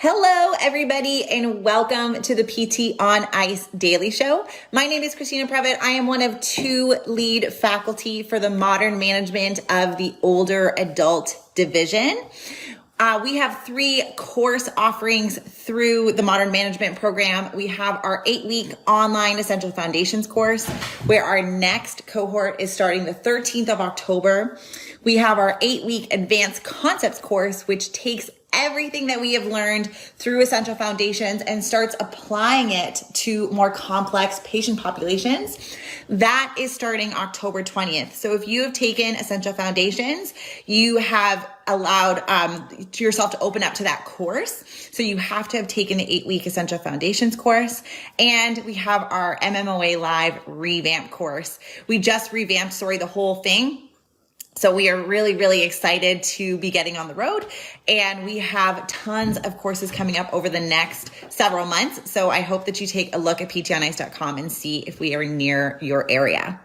Hello, everybody, and welcome to the PT on Ice Daily Show. My name is Christina Previtt. I am one of two lead faculty for the modern management of the older adult division. We have three course offerings through the Modern Management program. We have our 8-week online Essential Foundations course, where our next cohort is starting the 13th of October. We have our 8-week Advanced Concepts course, which takes everything that we have learned through Essential Foundations and starts applying it to more complex patient populations. That is starting October 20th. So if you have taken Essential Foundations, you have allowed yourself to open up to that course. So you have to have taken the 8-week Essential Foundations course. And we have our MMOA Live revamp course. We just revamped, the whole thing. So we are really, really excited to be getting on the road, and we have tons of courses coming up over the next several months. So I hope that you take a look at ptonice.com and see if we are near your area.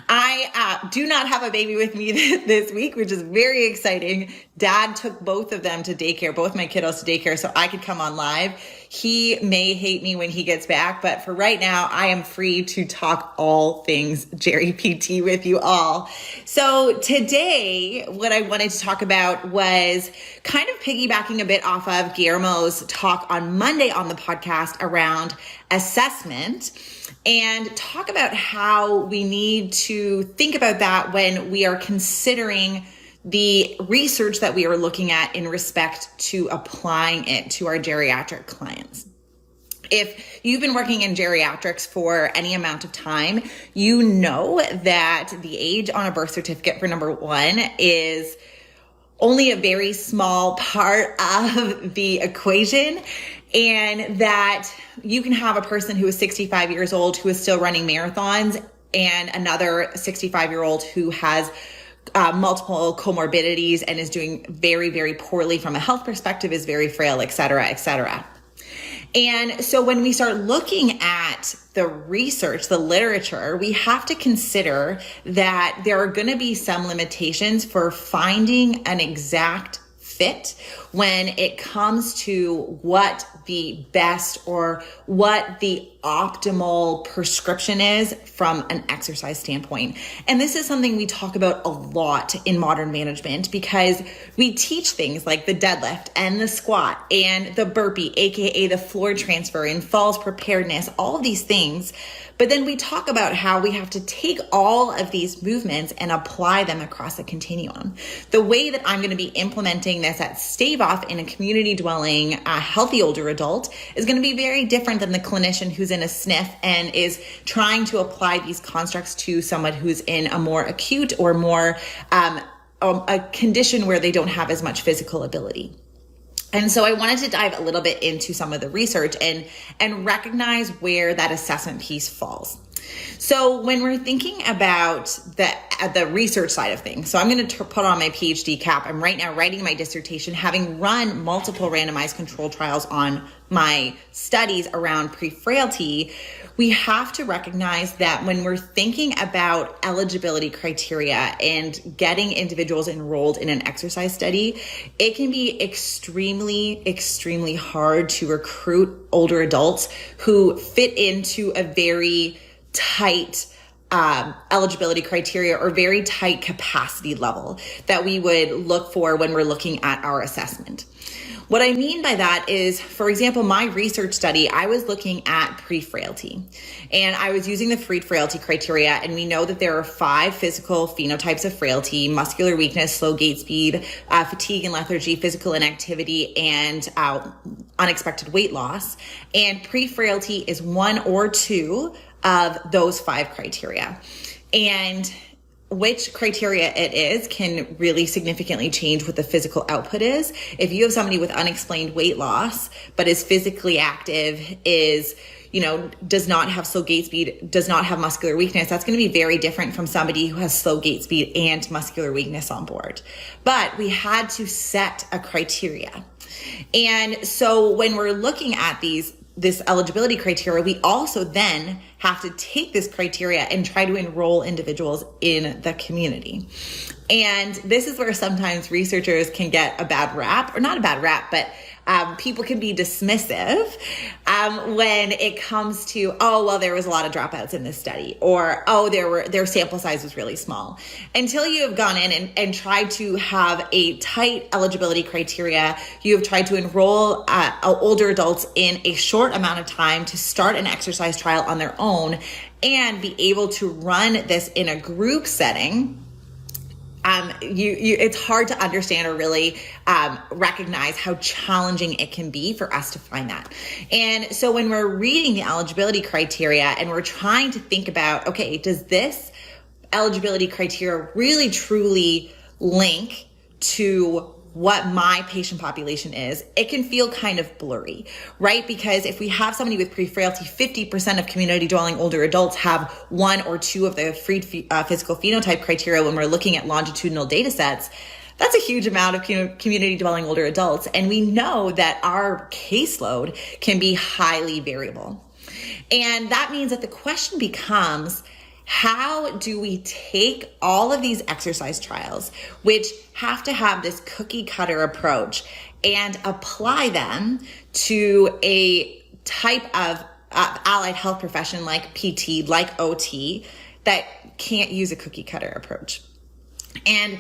I do not have a baby with me this week, which is very exciting. Dad took both of them to daycare, both my kiddos to daycare, so I could come on live. He may hate me when he gets back, but for right now, I am free to talk all things Geri PT with you all. So today, what I wanted to talk about was kind of piggybacking a bit off of Guillermo's talk on Monday on the podcast around assessment, and talk about how we need to think about that when we are considering the research that we are looking at in respect to applying it to our geriatric clients. If you've been working in geriatrics for any amount of time, you know that the age on a birth certificate for number one is only a very small part of the equation, and that you can have a person who is 65 years old who is still running marathons and another 65-year-old who has multiple comorbidities and is doing very, very poorly from a health perspective, is very frail, et cetera, et cetera. And so when we start looking at the research, the literature, we have to consider that there are going to be some limitations for finding an exact fit when it comes to what the best or what the optimal prescription is from an exercise standpoint. And this is something we talk about a lot in modern management, because we teach things like the deadlift and the squat and the burpee, aka the floor transfer and falls preparedness, all of these things. But then we talk about how we have to take all of these movements and apply them across a continuum. The way that I'm going to be implementing this at Stave Off in a community dwelling, healthy older adult, is going to be very different than the clinician who's in a SNF and is trying to apply these constructs to someone who's in a more acute or more a condition where they don't have as much physical ability. And so I wanted to dive a little bit into some of the research and recognize where that assessment piece falls. So when we're thinking about the research side of things, so I'm going to put on my PhD cap. I'm right now writing my dissertation, having run multiple randomized control trials on my studies around pre-frailty. We have to recognize that when we're thinking about eligibility criteria and getting individuals enrolled in an exercise study, it can be extremely, extremely hard to recruit older adults who fit into a very tight eligibility criteria or very tight capacity level that we would look for when we're looking at our assessment. What I mean by that is, for example, my research study, I was looking at pre-frailty, and I was using the frailty criteria. And we know that there are 5 physical phenotypes of frailty: muscular weakness, slow gait speed, fatigue and lethargy, physical inactivity, and unexpected weight loss. And pre-frailty is 1 or 2 of those 5 criteria. And which criteria it is can really significantly change what the physical output is. If you have somebody with unexplained weight loss, but is physically active, does not have slow gait speed, does not have muscular weakness, that's going to be very different from somebody who has slow gait speed and muscular weakness on board. But we had to set a criteria. And so when we're looking at this eligibility criteria, we also then have to take this criteria and try to enroll individuals in the community. And this is where sometimes researchers can get a bad rap, or not a bad rap, but people can be dismissive when it comes to, oh, well, there was a lot of dropouts in this study, or, oh, their sample size was really small. Until you have gone in and tried to have a tight eligibility criteria, you have tried to enroll older adults in a short amount of time to start an exercise trial on their own and be able to run this in a group setting. It's hard to understand or really recognize how challenging it can be for us to find that. And so when we're reading the eligibility criteria and we're trying to think about, okay, does this eligibility criteria really truly link to what my patient population is, it can feel kind of blurry, right? Because if we have somebody with pre-frailty, 50% of community dwelling older adults have one or two of the physical phenotype criteria when we're looking at longitudinal data sets. That's a huge amount of community dwelling older adults. And we know that our caseload can be highly variable. And that means that the question becomes, how do we take all of these exercise trials, which have to have this cookie cutter approach, and apply them to a type of allied health profession like PT, like OT, that can't use a cookie cutter approach? And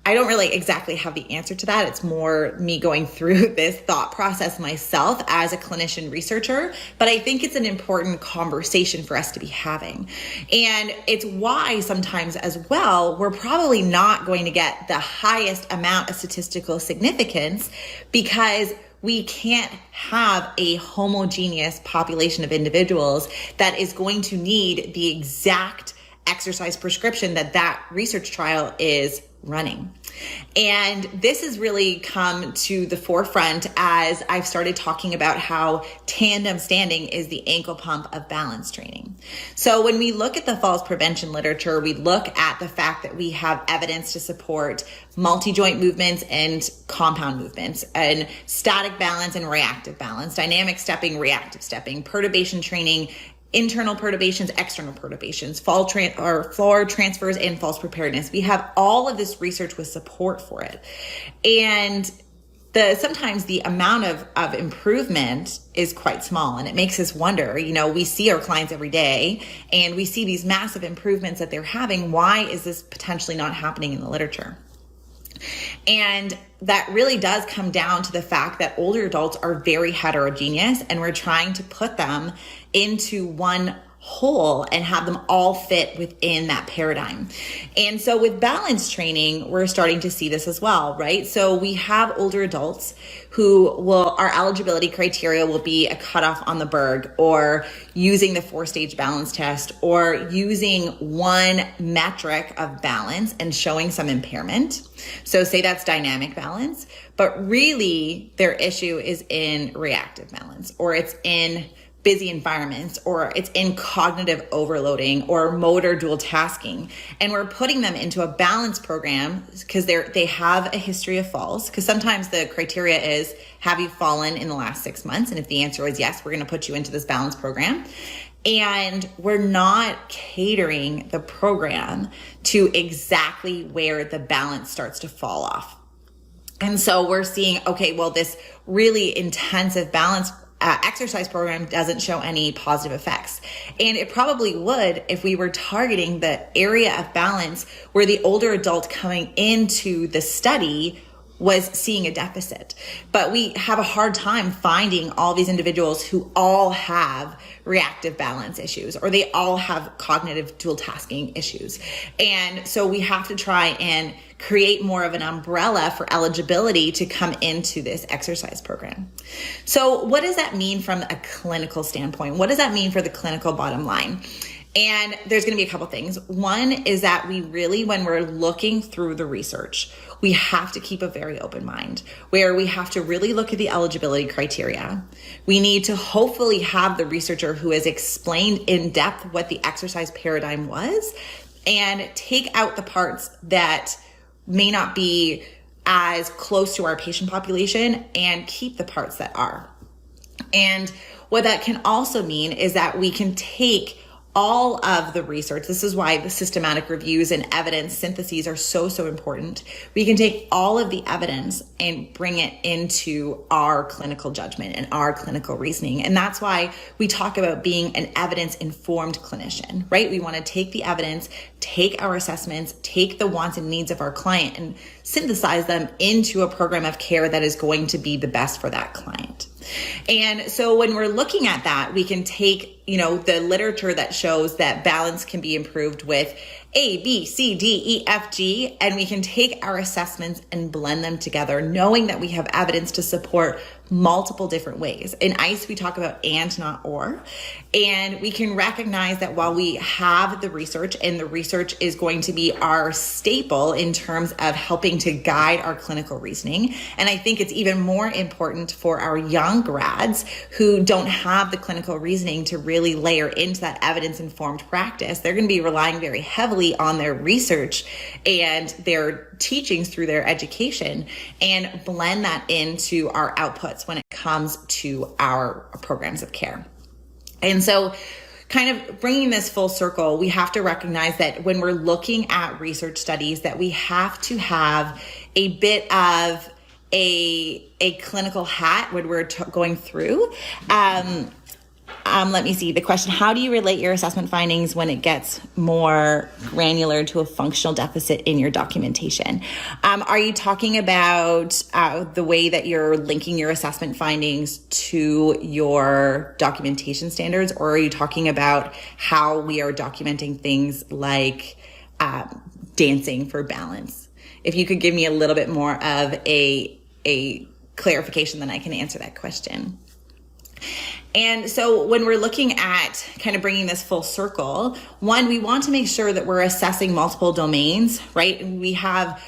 I don't really exactly have the answer to that. It's more me going through this thought process myself as a clinician researcher, but I think it's an important conversation for us to be having. And it's why sometimes as well, we're probably not going to get the highest amount of statistical significance, because we can't have a homogeneous population of individuals that is going to need the exact exercise prescription that research trial is running. And this has really come to the forefront as I've started talking about how tandem standing is the ankle pump of balance training. So when we look at the falls prevention literature, we look at the fact that we have evidence to support multi-joint movements and compound movements, and static balance and reactive balance, dynamic stepping, reactive stepping, perturbation training, internal perturbations, external perturbations, floor transfers, and falls preparedness. We have all of this research with support for it. And sometimes the amount of improvement is quite small, and it makes us wonder, we see our clients every day and we see these massive improvements that they're having. Why is this potentially not happening in the literature? And that really does come down to the fact that older adults are very heterogeneous, and we're trying to put them into one whole and have them all fit within that paradigm. And so with balance training, we're starting to see this as well, right? So we have older adults our eligibility criteria will be a cutoff on the Berg, or using the 4-stage balance test, or using one metric of balance and showing some impairment. So say that's dynamic balance, but really their issue is in reactive balance, or it's in busy environments, or it's in cognitive overloading or motor dual tasking. And we're putting them into a balance program because they have a history of falls. Because sometimes the criteria is, have you fallen in the last 6 months? And if the answer is yes, we're going to put you into this balance program. And we're not catering the program to exactly where the balance starts to fall off. And so we're seeing, okay, well, this really intensive balance exercise program doesn't show any positive effects. And it probably would if we were targeting the area of balance where the older adult coming into the study was seeing a deficit. But we have a hard time finding all these individuals who all have reactive balance issues, or they all have cognitive dual tasking issues. And so we have to try and create more of an umbrella for eligibility to come into this exercise program. So what does that mean from a clinical standpoint? What does that mean for the clinical bottom line? And there's going to be a couple things. One is that we really, when we're looking through the research, we have to keep a very open mind, where we have to really look at the eligibility criteria. We need to hopefully have the researcher who has explained in depth what the exercise paradigm was, and take out the parts that may not be as close to our patient population and keep the parts that are. And what that can also mean is that we can take all of the research. This is why the systematic reviews and evidence syntheses are so important. We can take all of the evidence and bring it into our clinical judgment and our clinical reasoning. And that's why we talk about being an evidence-informed clinician, right? We want to take the evidence, take our assessments, take the wants and needs of our client and synthesize them into a program of care that is going to be the best for that client. And so when we're looking at that, we can take, the literature that shows that balance can be improved with A, B, C, D, E, F, G, and we can take our assessments and blend them together, knowing that we have evidence to support multiple different ways. In ICE, we talk about and, not or, and we can recognize that while we have the research, and the research is going to be our staple in terms of helping to guide our clinical reasoning, and I think it's even more important for our young grads who don't have the clinical reasoning to really layer into that evidence-informed practice. They're going to be relying very heavily on their research and their teachings through their education and blend that into our outputs when it comes to our programs of care. And so kind of bringing this full circle, we have to recognize that when we're looking at research studies, that we have to have a bit of a clinical hat when we're going through. Let me see the question. How do you relate your assessment findings when it gets more granular to a functional deficit in your documentation? Are you talking about the way that you're linking your assessment findings to your documentation standards, or are you talking about how we are documenting things like dancing for balance? If you could give me a little bit more of a clarification, then I can answer that question. And so when we're looking at kind of bringing this full circle, one, we want to make sure that we're assessing multiple domains, right? We have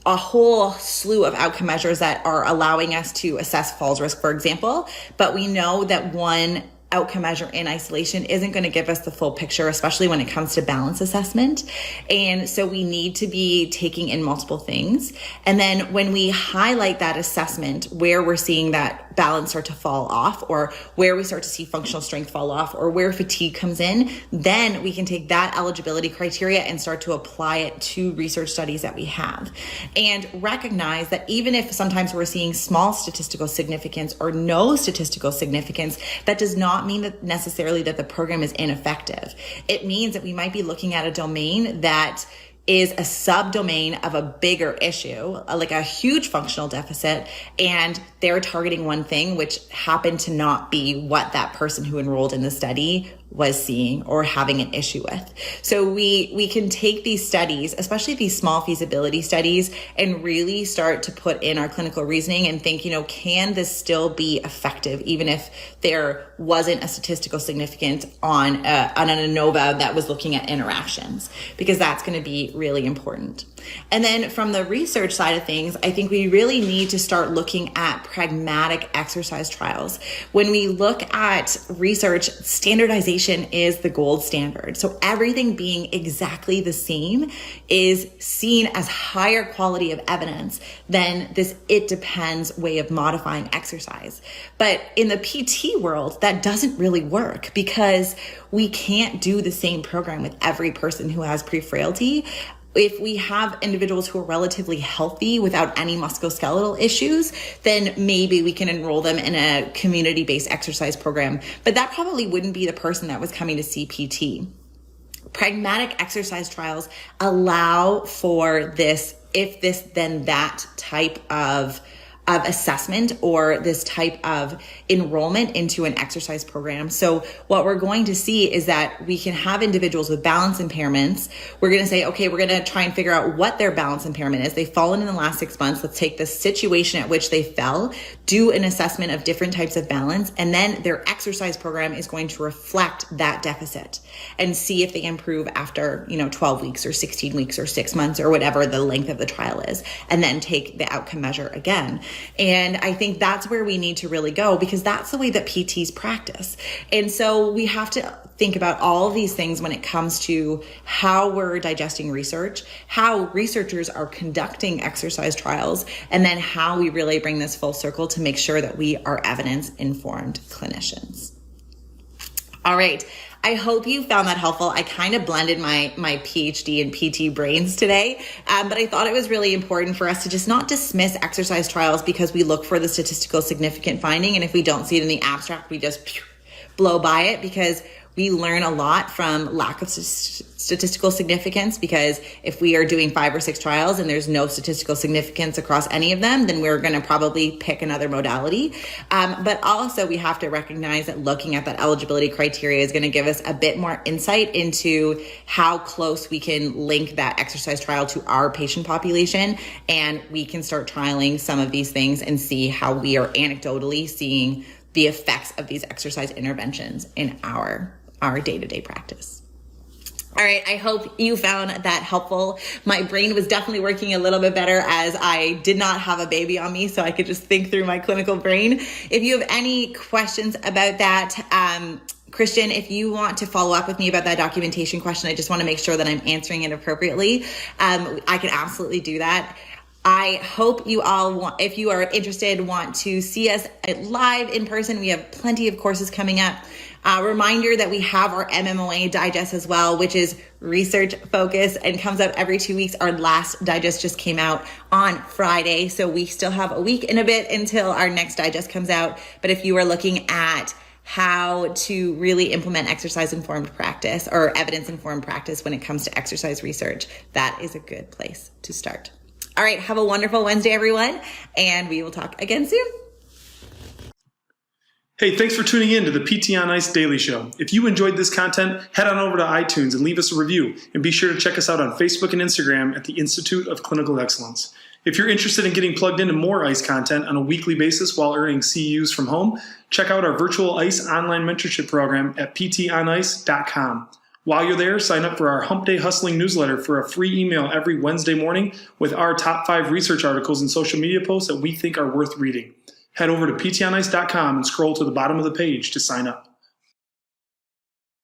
a whole slew of outcome measures that are allowing us to assess falls risk, for example, but we know that one outcome measure in isolation isn't going to give us the full picture, especially when it comes to balance assessment. And so we need to be taking in multiple things. And then when we highlight that assessment, where we're seeing that balance start to fall off, or where we start to see functional strength fall off, or where fatigue comes in, then we can take that eligibility criteria and start to apply it to research studies that we have. And recognize that even if sometimes we're seeing small statistical significance or no statistical significance, that does not mean that necessarily that the program is ineffective. It means that we might be looking at a domain that is a subdomain of a bigger issue, like a huge functional deficit, and they're targeting one thing, which happened to not be what that person who enrolled in the study was seeing or having an issue with. So we can take these studies, especially these small feasibility studies, and really start to put in our clinical reasoning and think, can this still be effective, even if there wasn't a statistical significance on an ANOVA that was looking at interactions, because that's going to be really important. And then from the research side of things, I think we really need to start looking at pragmatic exercise trials. When we look at research, standardization is the gold standard. So everything being exactly the same is seen as higher quality of evidence than this it depends way of modifying exercise. But in the PT world, that doesn't really work, because we can't do the same program with every person who has pre-frailty. If we have individuals who are relatively healthy without any musculoskeletal issues, then maybe we can enroll them in a community-based exercise program. But that probably wouldn't be the person that was coming to see PT. Pragmatic exercise trials allow for this, if this, then that type of assessment, or this type of enrollment into an exercise program. So what we're going to see is that we can have individuals with balance impairments. We're going to say, okay, we're going to try and figure out what their balance impairment is. They've fallen in the last 6 months. Let's take the situation at which they fell, do an assessment of different types of balance, and then their exercise program is going to reflect that deficit and see if they improve after, 12 weeks or 16 weeks or 6 months or whatever the length of the trial is, and then take the outcome measure again. And I think that's where we need to really go, because that's the way that PTs practice. And so we have to think about all of these things when it comes to how we're digesting research, how researchers are conducting exercise trials, and then how we really bring this full circle to make sure that we are evidence-informed clinicians. All right. I hope you found that helpful. I kind of blended my PhD and PT brains today, but I thought it was really important for us to just not dismiss exercise trials because we look for the statistical significant finding. And if we don't see it in the abstract, we just blow by it, because we learn a lot from lack of statistical significance, because if we are doing 5 or 6 trials and there's no statistical significance across any of them, then we're going to probably pick another modality. But also we have to recognize that looking at that eligibility criteria is going to give us a bit more insight into how close we can link that exercise trial to our patient population. And we can start trialing some of these things and see how we are anecdotally seeing the effects of these exercise interventions in our day-to-day practice. All right, I hope you found that helpful. My brain was definitely working a little bit better as I did not have a baby on me, so I could just think through my clinical brain. If you have any questions about that, Christian, if you want to follow up with me about that documentation question, I just want to make sure that I'm answering it appropriately. I can absolutely do that. I hope you all, if you are interested, want to see us live in person. We have plenty of courses coming up. Reminder that we have our MMOA digest as well, which is research focused and comes out every 2 weeks. Our last digest just came out on Friday, so we still have a week and a bit until our next digest comes out. But if you are looking at how to really implement exercise-informed practice or evidence-informed practice when it comes to exercise research, that is a good place to start. All right, have a wonderful Wednesday, everyone, and we will talk again soon. Hey, thanks for tuning in to the PT on Ice Daily Show. If you enjoyed this content, head on over to iTunes and leave us a review. And be sure to check us out on Facebook and Instagram at the Institute of Clinical Excellence. If you're interested in getting plugged into more ICE content on a weekly basis while earning CEUs from home, check out our virtual ICE online mentorship program at ptonice.com. While you're there, sign up for our Hump Day Hustling newsletter for a free email every Wednesday morning with our top 5 research articles and social media posts that we think are worth reading. Head over to ptonice.com and scroll to the bottom of the page to sign up.